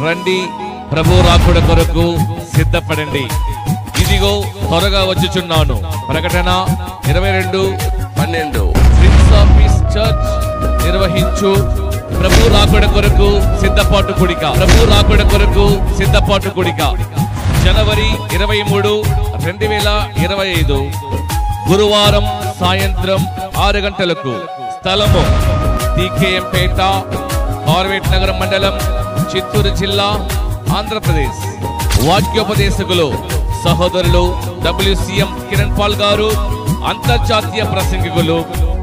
రండి, ప్రభు రాకడ కొరకు సిద్ధపడండి. ఇదిగో త్వరగా వచ్చుచున్నాను. ప్రకటన 22:12. ప్రిన్స్ ఆఫ్ పీస్ చర్చ్ నిర్వహించు ప్రభు రాకడ కొరకు సిద్ధపాటు కూడిక. ప్రభు రాకడ కొరకు సిద్ధపాటు కూడిక జనవరి 23, 2025 గురువారం సాయంత్రం 6 గంటలకు. స్థలము టీకేఎం పేట, కార్వేట్ నగరం మండలం, చిత్తూరు జిల్లా, ఆంధ్రప్రదేశ్. వాక్యోపదేశకులు సహోదరులు WCM కిరణ్ పాల్ గారు, అంతర్జాతీయ ప్రసంగికులు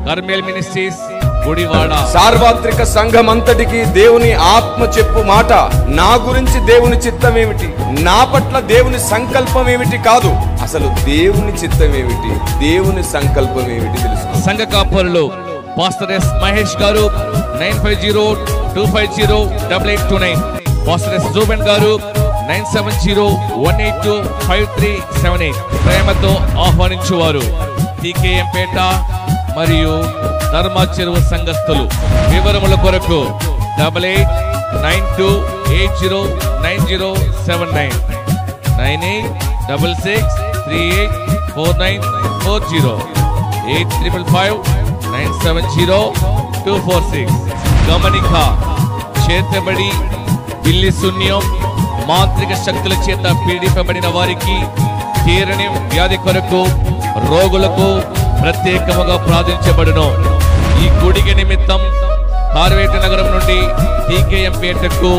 కర్మేల్ మినిస్ట్రీస్ గుడివాడ. సార్వత్రిక సంఘం అంతటికి దేవుని ఆత్మ చెప్పు మాట, నా గురించి దేవుని చిత్తం ఏమిటి, నా పట్ల దేవుని సంకల్పం ఏమిటి కాదు, అసలు దేవుని చిత్తం ఏమిటి, దేవుని సంకల్పం ఏమిటి తెలుసు. సంఘ కాపరులు పాస్టర్ ఎస్ మహేష్ గారు 9502508829, పాస్టర్ ఎస్ జూబెన్ గారు 9701825378. ప్రేమతో ఆహ్వానించువారు టీకేఎం పేట మరియు ధర్మా చెరువు సంఘస్థులు. వివరముల కొరకు 8892809079 9866384940 8555970246. గమనిక, చేతబడి, బిల్లి శూన్యం, మాంత్రిక శక్తుల చేత పీడింపబడిన వారికి, తీరని వ్యాధి కొరకు రోగులకు ప్రత్యేకముగా ప్రార్థించబడును. ఈ కూడిక నిమిత్తం కార్వేట నగరం నుండి టీకేఎం పేటకు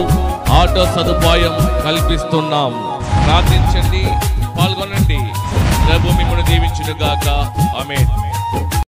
ఆటో సదుపాయం కల్పిస్తున్నాం. ప్రార్థించండి, పాల్గొనండి. ప్రభు మిమ్మల్ని దీవించును గాక. ఆమేన్.